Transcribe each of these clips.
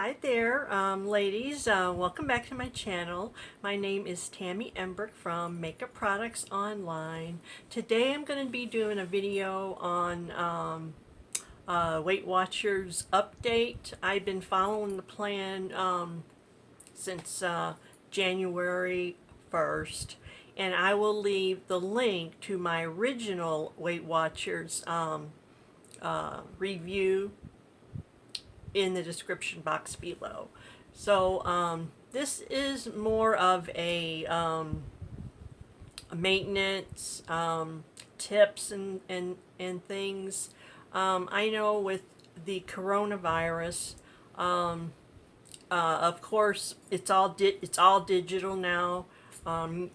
Hi there, ladies. Welcome back to my channel. My name is Tammy Embrich from Makeup Products Online. Today I'm going to be doing a video on Weight Watchers update. I've been following the plan since January 1st, and I will leave the link to my original Weight Watchers review in the description box below. So this is more of a maintenance tips and things. I know with the coronavirus, of course, it's all digital now.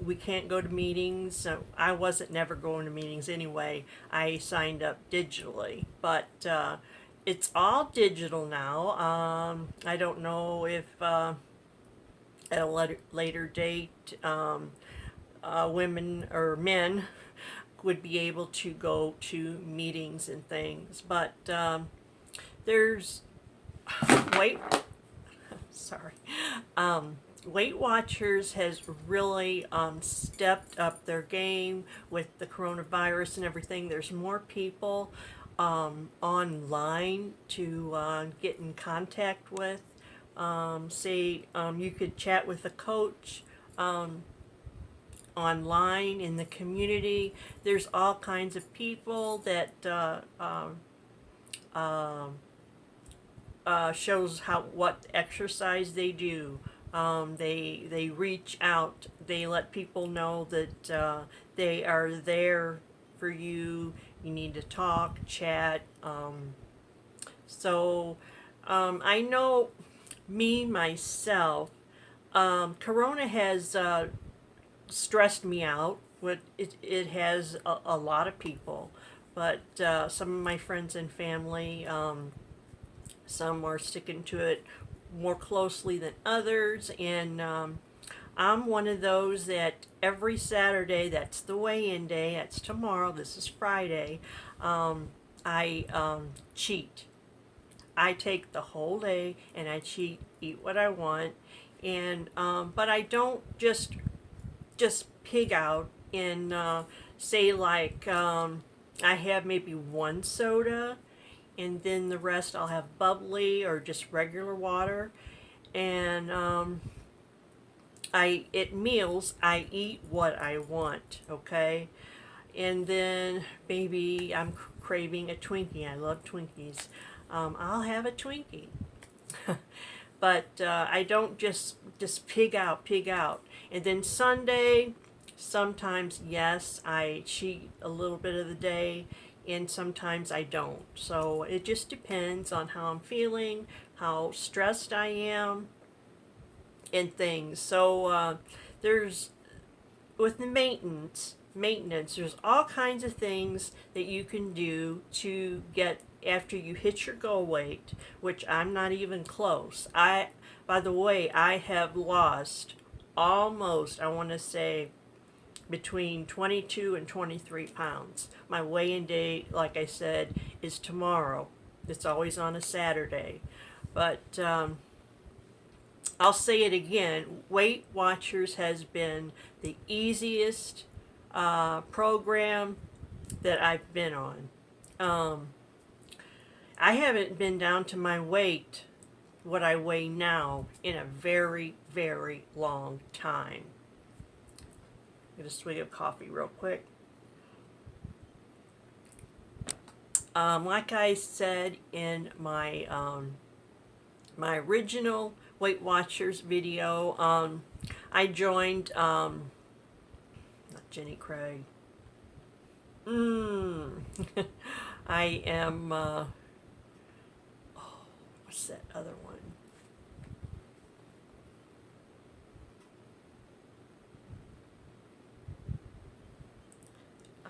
We can't go to meetings. So I wasn't never going to meetings anyway. I signed up digitally, but it's all digital now. I don't know if at a later date women or men would be able to go to meetings and things, but there's weight sorry Weight Watchers has really stepped up their game with the coronavirus and everything. There's more people online to get in contact with. Say you could chat with a coach online in the community. There's all kinds of people that shows what exercise they do. They reach out. They let people know that they are there for you. You need to talk, chat. I know me myself. Corona has stressed me out. It has a lot of people, but some of my friends and family. Some are sticking to it more closely than others, and I'm one of those that every Saturday, that's the weigh-in day, that's tomorrow, this is Friday, I cheat. I take the whole day and I cheat, eat what I want, and but I don't just pig out and say like I have maybe one soda and then the rest I'll have bubbly or just regular water. And at meals I eat what I want, okay? And then maybe I'm craving a Twinkie. I love Twinkies. I'll have a Twinkie. But I don't just pig out. And then Sunday, sometimes yes, I cheat a little bit of the day, and sometimes I don't. So it just depends on how I'm feeling, how stressed I am, and things. So there's, with the maintenance, there's all kinds of things that you can do to get after you hit your goal weight, which I'm not even close. By the way, I have lost almost, I want to say, between 22 and 23 pounds. My weigh-in date, like I said, is tomorrow. It's always on a Saturday. But I'll say it again, Weight Watchers has been the easiest program that I've been on. I haven't been down to my weight, what I weigh now, in a very, very long time. Get a swig of coffee real quick. Like I said in my my original Weight Watchers video, I joined not Jenny Craig. I am what's that other one?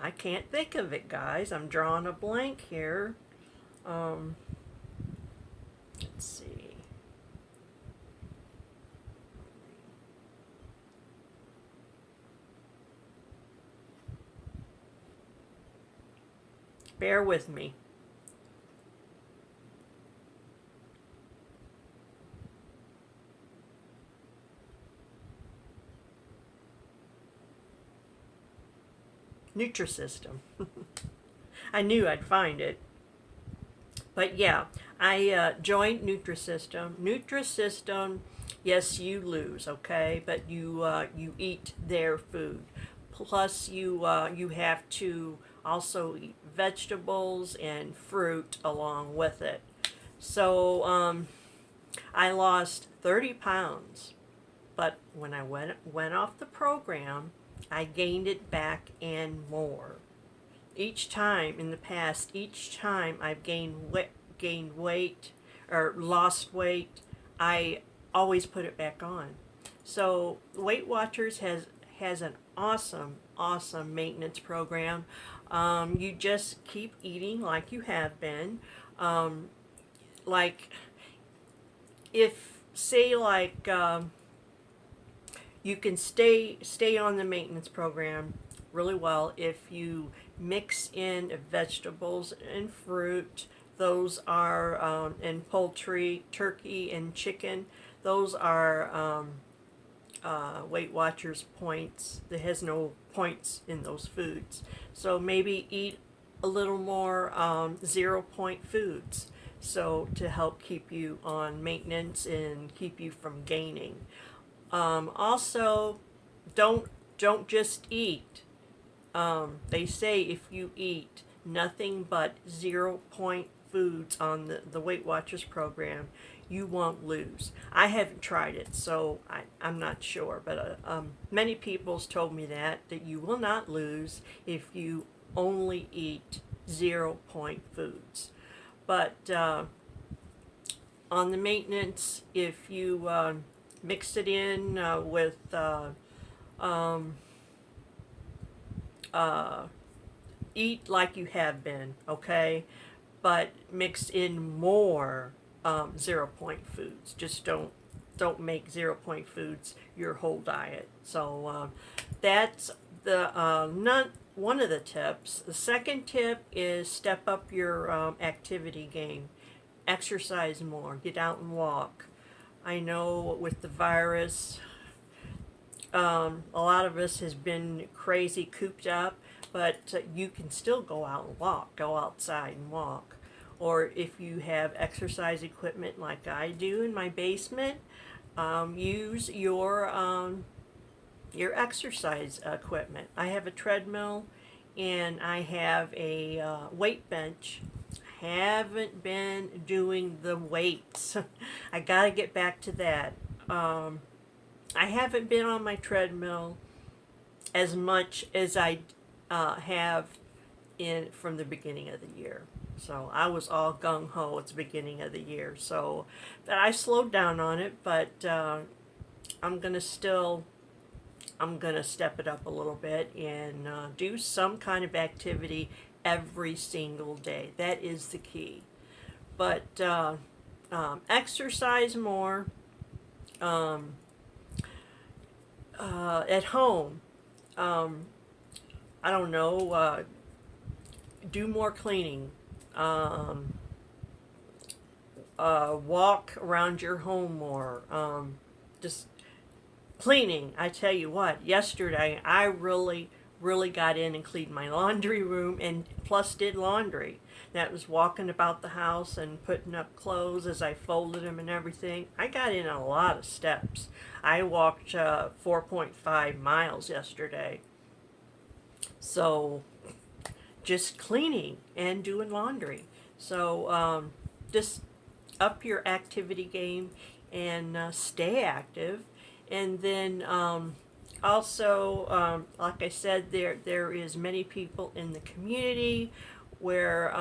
I can't think of it, guys. I'm drawing a blank here. Let's see. Bear with me. Nutrisystem. I knew I'd find it. But yeah, I joined Nutrisystem. Nutrisystem, yes, you lose, okay, but you eat their food. Plus, you have to also eat vegetables and fruit along with it. So I lost 30 pounds, but when I went off the program, I gained it back and more. Each time in the past, each time I've gained weight or lost weight, I always put it back on. So Weight Watchers has an awesome maintenance program. You just keep eating like you have been. Like if say like you can stay on the maintenance program really well if you mix in vegetables and fruit. Those are and poultry, turkey and chicken. Those are Weight Watchers points. There has no points in those foods. So maybe eat a little more 0 point foods. So to help keep you on maintenance and keep you from gaining. Also, don't just eat. They say if you eat nothing but 0 point foods on the Weight Watchers program, you won't lose. I haven't tried it, so I'm not sure, but many people's told me that you will not lose if you only eat 0 point foods. But on the maintenance, if you mix it in with eat like you have been, okay? But mix in more 0 point foods. Just don't make 0 point foods your whole diet. So that's the one of the tips. The second tip is step up your activity game. Exercise more. Get out and walk. I know with the virus, a lot of us has been crazy cooped up, but you can still go out and walk. Go outside and walk. Or if you have exercise equipment like I do in my basement, use your exercise equipment. I have a treadmill and I have a weight bench. Haven't been doing the weights. I gotta get back to that. I haven't been on my treadmill as much as I have from the beginning of the year. So I was all gung-ho at the beginning of the year. So but I slowed down on it, but I'm gonna step it up a little bit and do some kind of activity every single day. That is the key. But exercise more at home. I don't know. Do more cleaning. Walk around your home more. Just cleaning. I tell you what, yesterday I really got in and cleaned my laundry room and plus did laundry. That was walking about the house and putting up clothes as I folded them and everything. I got in a lot of steps. I walked 4.5 miles yesterday. So just cleaning and doing laundry. So just up your activity game and stay active. And then also, like I said, there is many people in the community where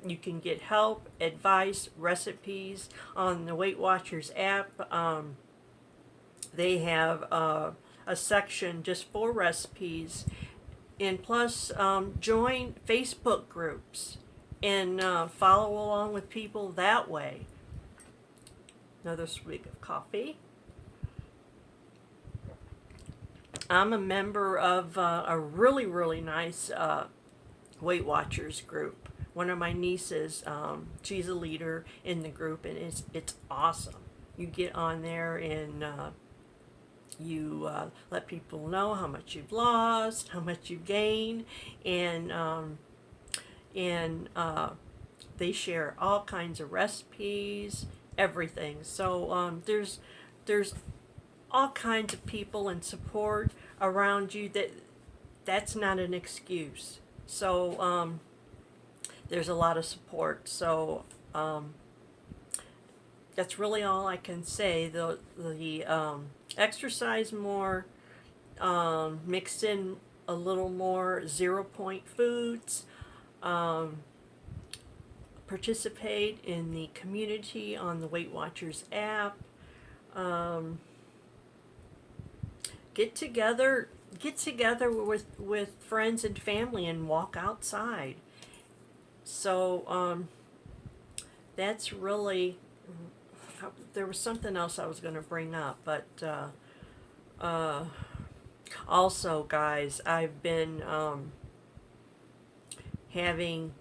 you can get help, advice, recipes on the Weight Watchers app. They have a section just for recipes, and plus join Facebook groups and follow along with people that way. Another swig of coffee. I'm a member of a really nice Weight Watchers group. One of my nieces, she's a leader in the group, and it's awesome. You get on there and You let people know how much you've lost, how much you've gained, and and they share all kinds of recipes, everything. So there's all kinds of people and support around you that's not an excuse. So there's a lot of support. So that's really all I can say. The exercise more, mix in a little more 0 point foods, participate in the community on the Weight Watchers app, um, get together with friends and family and walk outside. So that's really, there was something else I was going to bring up, but also, guys, I've been having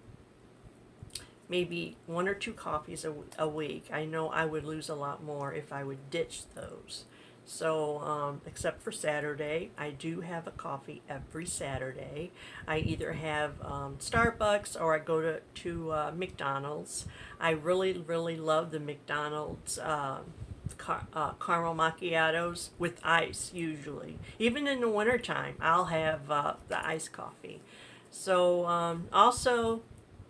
maybe 1 or 2 coffees a week. I know I would lose a lot more if I would ditch those. So, except for Saturday, I do have a coffee every Saturday. I either have Starbucks or I go to McDonald's. I really, really love the McDonald's caramel macchiatos with ice, usually. Even in the wintertime, I'll have the iced coffee. So, also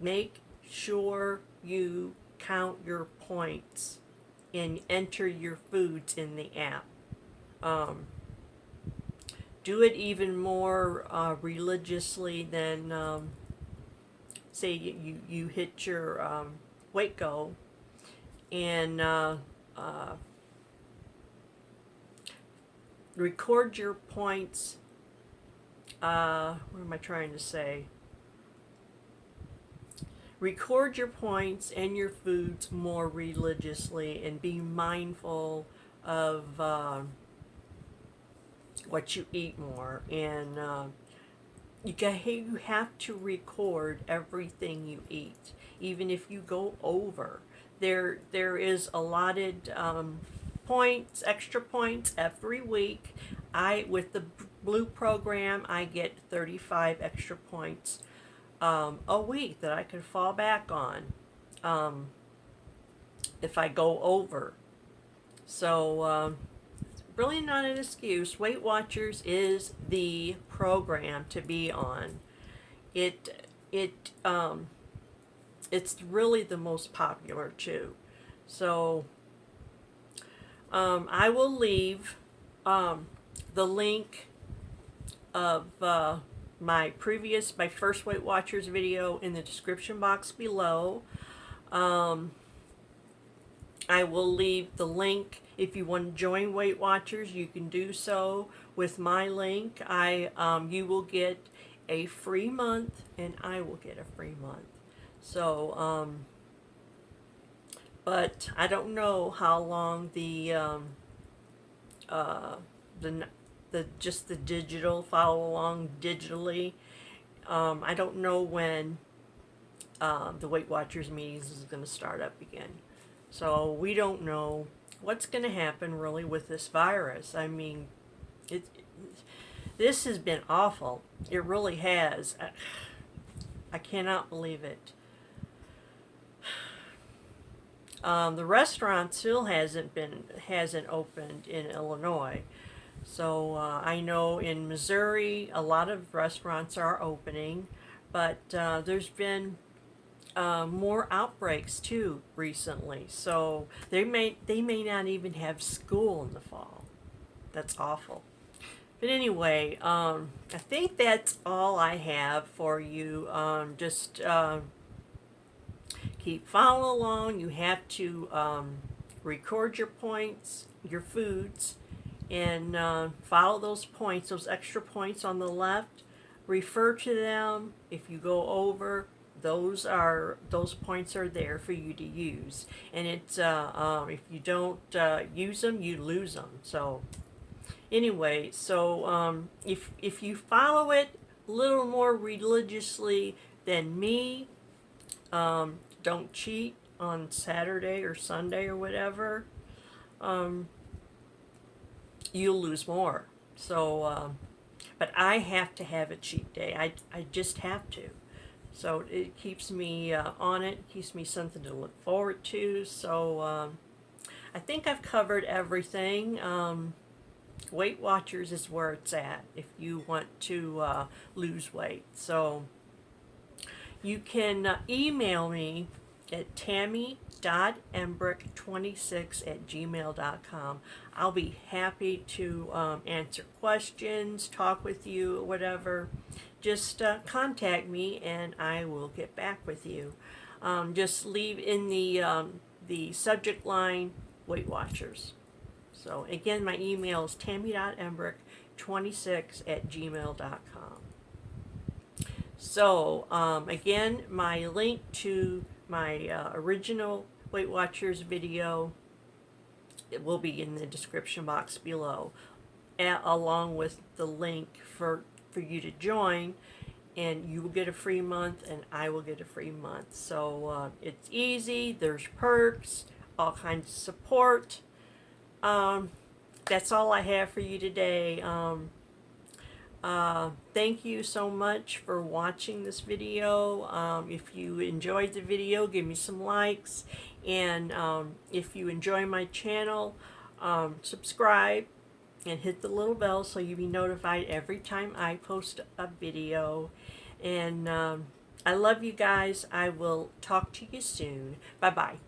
make sure you count your points and enter your foods in the app. Do it even more religiously than, say, you hit your weight goal and record your points. What am I trying to say? Record your points and your foods more religiously and be mindful of what you eat more. And you have to record everything you eat, even if you go over. There is allotted points, extra points every week. With the Blue program, I get 35 extra points a week that I can fall back on if I go over. So really not an excuse. Weight Watchers is the program to be on. It's really the most popular too. So I will leave the link of my first Weight Watchers video in the description box below. I will leave the link. If you want to join Weight Watchers, you can do so with my link. You will get a free month, and I will get a free month. So, but I don't know how long the just the digital follow along digitally. I don't know when the Weight Watchers meetings is going to start up again. So we don't know what's going to happen really with this virus. I mean, this has been awful. It really has. I cannot believe it. The restaurant still hasn't opened in Illinois. So I know in Missouri a lot of restaurants are opening, but there's been more outbreaks too recently. So they may not even have school in the fall. That's awful. But anyway, I think that's all I have for you. Just keep following along. You have to record your points, your foods, and follow those points, those extra points on the left. Refer to them. If you go over, those points are there for you to use. And it's if you don't use them, you lose them. So anyway, so if you follow it a little more religiously than me, don't cheat on Saturday or Sunday or whatever. you'll lose more. So, but I have to have a cheat day. I just have to. So it keeps me on it, keeps me something to look forward to. So I think I've covered everything. Weight Watchers is where it's at if you want to lose weight. So you can email me at tammy.embrich26@gmail.com. I'll be happy to answer questions, talk with you, whatever. Just contact me and I will get back with you. Just leave in the subject line Weight Watchers. So again, my email is tammy.embrich26@gmail.com. So again, my link to my original Weight Watchers video, it will be in the description box below, along with the link for you to join, and you will get a free month and I will get a free month. So it's easy, there's perks, all kinds of support. That's all I have for you today. Thank you so much for watching this video. If you enjoyed the video, give me some likes, and if you enjoy my channel, subscribe and hit the little bell so you'll be notified every time I post a video. And I love you guys. I will talk to you soon. Bye bye.